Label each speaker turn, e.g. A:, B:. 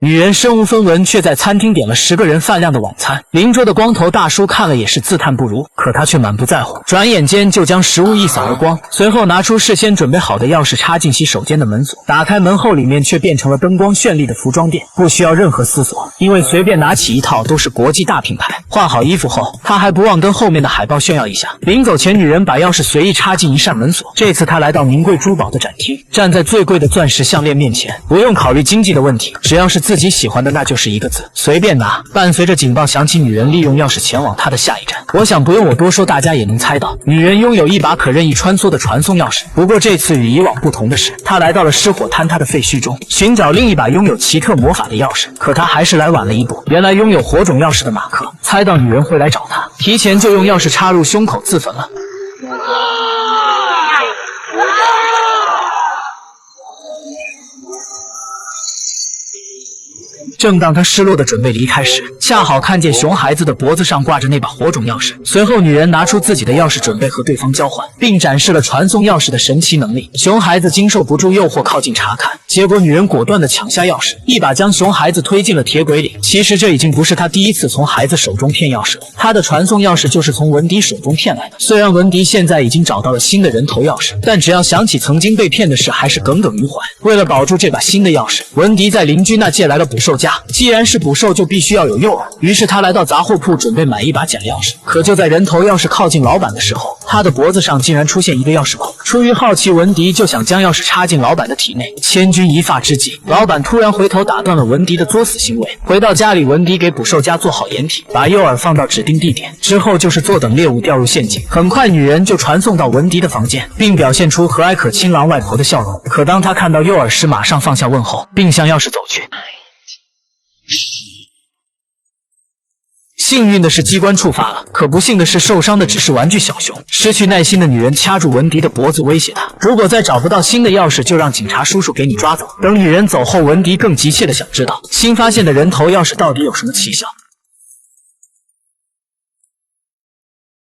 A: 女人身无分文，却在餐厅点了10个人饭量的晚餐。邻桌的光头大叔看了也是自叹不如，可他却满不在乎，转眼间就将食物一扫而光，随后拿出事先准备好的钥匙插进洗手间的门锁，打开门后里面却变成了灯光绚丽的服装店，不需要任何思索，因为随便拿起一套都是国际大品牌。换好衣服后，他还不忘跟后面的海报炫耀一下。临走前，女人把钥匙随意插进一扇门锁，这次她来到名贵珠宝的展厅，站在最贵的钻石项链面前，不用考虑经济的问题，只要是自己喜欢的，那就是一个字，随便拿。伴随着警报响起，女人利用钥匙前往她的下一站。我想不用我多说，大家也能猜到，女人拥有一把可任意穿梭的传送钥匙。不过这次与以往不同的是，她来到了失火坍塌的废墟中，寻找另一把拥有奇特魔法的钥匙。可她还是来晚了一步。原来拥有火种钥匙的马克猜到女人会来找他，提前就用钥匙插入胸口自焚了。正当他失落的准备离开时，恰好看见熊孩子的脖子上挂着那把火种钥匙。随后女人拿出自己的钥匙准备和对方交换，并展示了传送钥匙的神奇能力。熊孩子经受不住诱惑靠近查看，结果女人果断地抢下钥匙，一把将熊孩子推进了铁轨里。其实这已经不是他第一次从孩子手中骗钥匙了，他的传送钥匙就是从文迪手中骗来的。虽然文迪现在已经找到了新的人头钥匙，但只要想起曾经被骗的事，还是耿耿于怀。为了保住这把新的钥匙，文迪在邻居那借来了捕兽夹，既然是捕兽，就必须要有诱饵。于是他来到杂货铺，准备买一把假钥匙。可就在人头钥匙靠近老板的时候，他的脖子上竟然出现一个钥匙孔。出于好奇，文迪就想将钥匙插进老板的体内。千钧一发之际，老板突然回头打断了文迪的作死行为。回到家里，文迪给捕兽夹做好掩体，把诱饵放到指定地点，之后就是坐等猎物掉入陷阱。很快，女人就传送到文迪的房间，并表现出和蔼可亲狼外婆的笑容。可当她看到诱饵时，马上放下问候，并向钥匙走去。幸运的是机关触发了，可不幸的是受伤的只是玩具小熊。失去耐心的女人掐住文迪的脖子，威胁他，如果再找不到新的钥匙，就让警察叔叔给你抓走。等女人走后，文迪更急切地想知道新发现的人头钥匙到底有什么奇效。